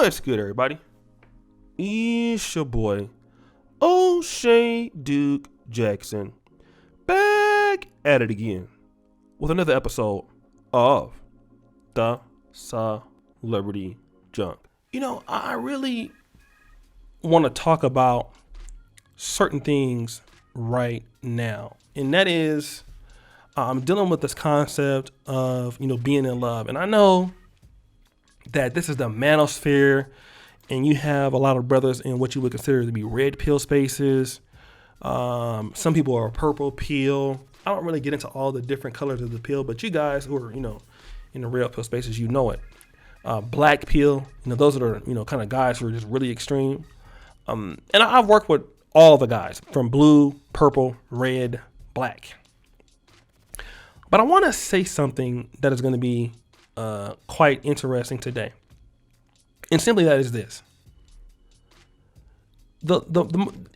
What's good, everybody? It's your boy, O'Shea Duke Jackson, back at it again with another episode of the Celebrity Junk. You know, I really want to talk about certain things right now, and that is I'm dealing with this concept of, being in love. And I know that this is the Manosphere, and you have a lot of brothers in what you would consider to be red pill spaces. Some people are purple pill. I don't really get into all the different colors of the pill, but you guys who are, in the red pill spaces, you know it. Black pill, those are, kind of guys who are just really extreme. And I've worked with all the guys from blue, purple, red, black. But I want to say something that is going to be quite interesting today. And simply that is this.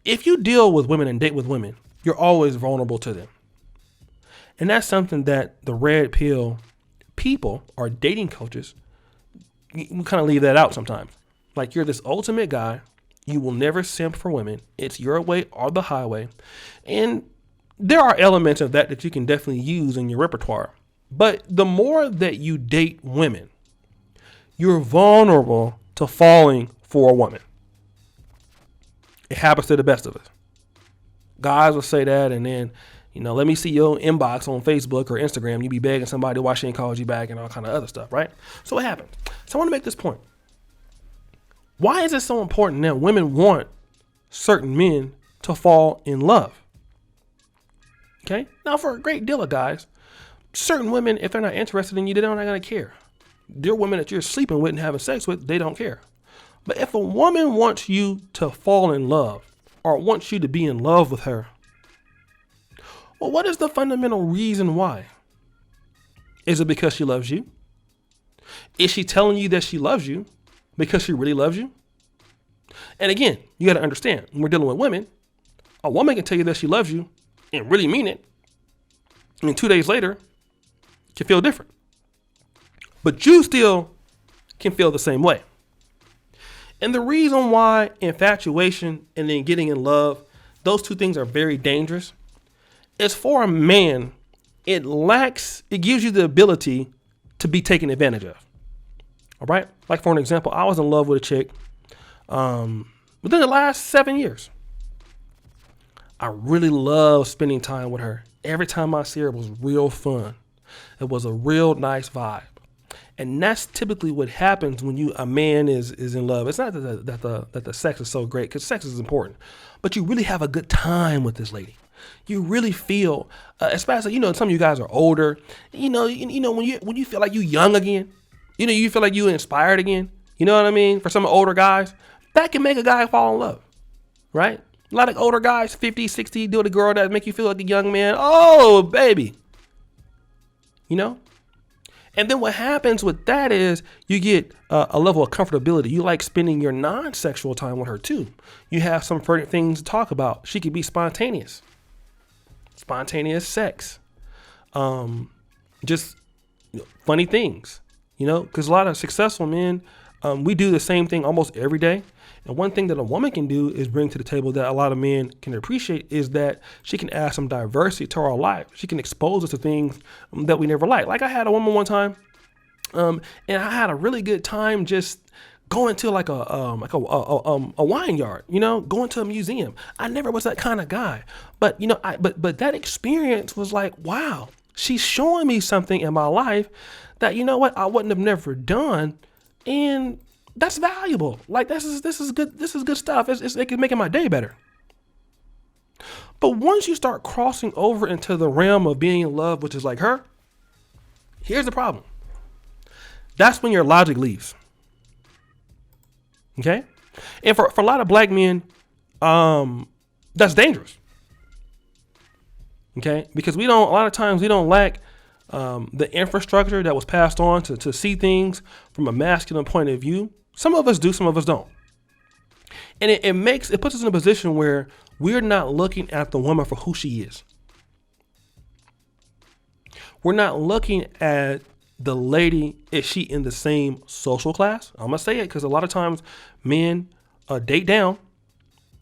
If you deal with women and date with women, you're always vulnerable to them. And that's something that the red pill people or dating coaches, we kind of leave that out sometimes. Like, you're this ultimate guy. You will never simp for women. It's your way or the highway. And there are elements of that you can definitely use in your repertoire. But the more that you date women, you're vulnerable to falling for a woman. It happens to the best of us. Guys will say that, and then, let me see your inbox on Facebook or Instagram. You be begging somebody why she ain't called you back and all kind of other stuff, right? So it happens. So I want to make this point. Why is it so important that women want certain men to fall in love? Okay? Now, for a great deal of guys, certain women, if they're not interested in you, they're not going to care. There are women that you're sleeping with and having sex with, they don't care. But if a woman wants you to fall in love or wants you to be in love with her, well, what is the fundamental reason why? Is it because she loves you? Is she telling you that she loves you because she really loves you? And again, you got to understand, when we're dealing with women, a woman can tell you that she loves you and really mean it. And 2 days later, can feel different. But you still can feel the same way. And the reason why infatuation and then getting in love, those two things are very dangerous, is for a man, it gives you the ability to be taken advantage of. All right? Like, for an example, I was in love with a chick within the last 7 years. I really love spending time with her. Every time I see her, it was real fun. It was a real nice vibe. And that's typically what happens when a man is in love. It's not that the sex is so great, because sex is important, but you really have a good time with this lady. You really feel, especially, some of you guys are older, when you feel like you young again, you feel like you inspired again, you know what I mean? For some older guys, that can make a guy fall in love, right? A lot of older guys, 50, 60, do with a girl that make you feel like a young man. Oh, baby. And then what happens with that is you get a level of comfortability. You like spending your non-sexual time with her too. You have some further things to talk about. She could be spontaneous sex, just funny things, because a lot of successful men, we do the same thing almost every day. And one thing that a woman can do is bring to the table that a lot of men can appreciate is that she can add some diversity to our life. She can expose us to things that we never liked. Like, I had a woman one time, and I had a really good time just going to like a wine yard, going to a museum. I never was that kind of guy, but but that experience was like, wow, she's showing me something in my life that, I wouldn't have never done, and that's valuable. Like, this is good. This is good stuff. It can make my day better. But once you start crossing over into the realm of being in love, which is like her, here's the problem. That's when your logic leaves. Okay? And for a lot of black men, that's dangerous. Okay? Because a lot of times we don't lack the infrastructure that was passed on to see things from a masculine point of view. Some of us do, some of us don't. And it puts us in a position where we're not looking at the woman for who she is. We're not looking at the lady, is she in the same social class? I'm gonna say it because a lot of times men date down.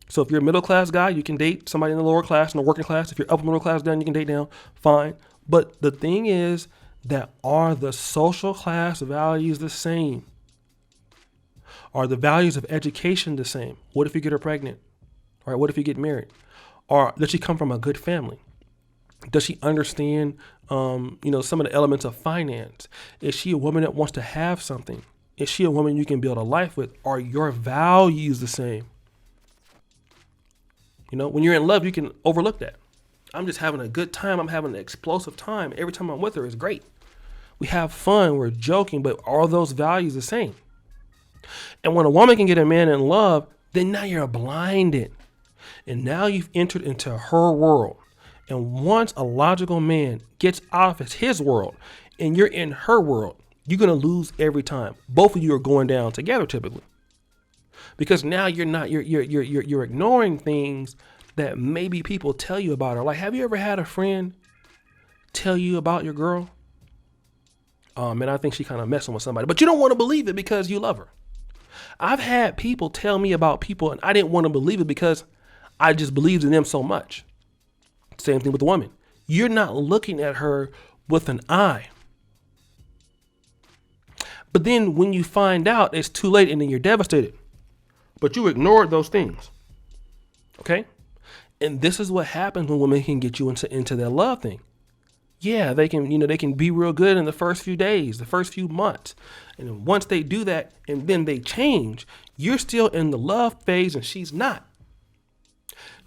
So if you're a middle class guy, you can date somebody in the lower class, in the working class. If you're upper middle class down, you can date down. Fine. But the thing is that, are the social class values the same? Are the values of education the same? What if you get her pregnant? All right. What if you get married? Or does she come from a good family? Does she understand, some of the elements of finance? Is she a woman that wants to have something? Is she a woman you can build a life with? Are your values the same? When you're in love, you can overlook that. I'm just having a good time. I'm having an explosive time. Every time I'm with her, it's great. We have fun. We're joking, but are those values the same? And when a woman can get a man in love, then now you're blinded. And now you've entered into her world. And once a logical man gets out of his world and you're in her world, you're going to lose every time. Both of you are going down together typically. Because now you're ignoring things that maybe people tell you about her. Like, have you ever had a friend tell you about your girl? Man, I think she kind of messing with somebody, but you don't want to believe it because you love her. I've had people tell me about people and I didn't want to believe it because I just believed in them so much. Same thing with the woman. You're not looking at her with an eye. But then when you find out, it's too late and then you're devastated. But you ignored those things. Okay? And this is what happens when women can get you into their love thing. Yeah, they can be real good in the first few days, the first few months. And then once they do that and then they change, you're still in the love phase and she's not.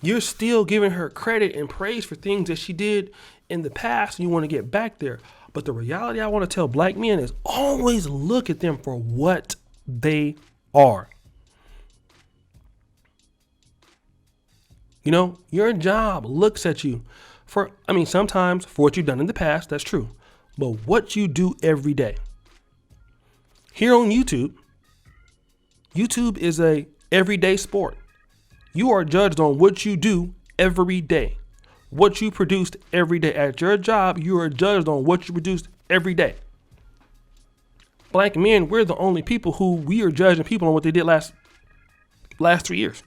You're still giving her credit and praise for things that she did in the past, and you want to get back there. But the reality I want to tell black men is always look at them for what they are. Your job looks at you sometimes for what you've done in the past, that's true. But what you do every day. Here on YouTube is a everyday sport. You are judged on what you do every day. What you produced every day. At your job, you are judged on what you produced every day. Black men, we're the only people who we are judging people on what they did last 3 years.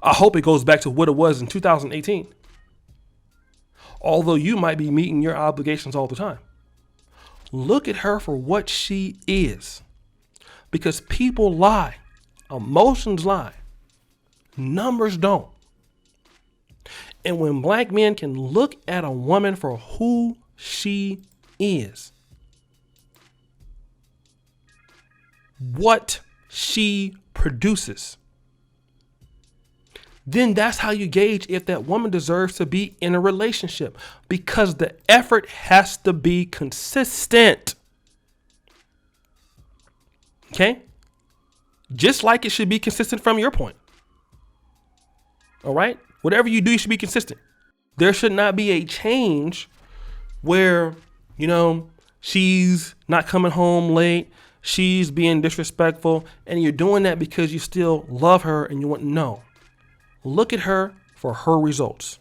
I hope it goes back to what it was in 2018. Although you might be meeting your obligations all the time. Look at her for what she is. Because people lie. Emotions lie. Numbers don't. And when black men can look at a woman for who she is, what she produces, then that's how you gauge if that woman deserves to be in a relationship, because the effort has to be consistent. Okay? Just like it should be consistent from your point. All right? Whatever you do, you should be consistent. There should not be a change where, she's not coming home late, she's being disrespectful, and you're doing that because you still love her and you want, no. Look at her for her results.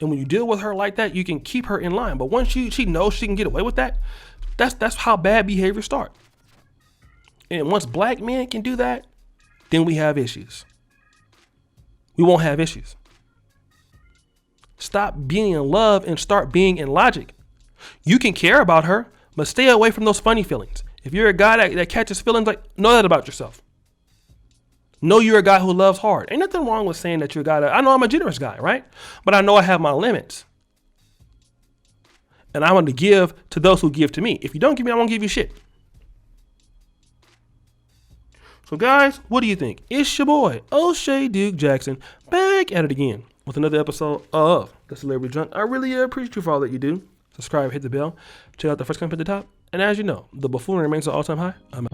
And when you deal with her like that, you can keep her in line. But once she knows she can get away with that, that's how bad behavior starts. And once black men can do that, then we have issues. We won't have issues. Stop being in love and start being in logic. You can care about her, but stay away from those funny feelings. If you're a guy that catches feelings, know that about yourself. Know you're a guy who loves hard. Ain't nothing wrong with saying that you're a guy I know I'm a generous guy, right? But I know I have my limits. And I want to give to those who give to me. If you don't give me, I won't give you shit. So guys, what do you think? It's your boy, O'Shea Duke Jackson, back at it again with another episode of The Celebrity Junk. I really appreciate you for all that you do. Subscribe, hit the bell, check out the first comment at the top. And as you know, the buffoonery remains an all-time high. I'm out.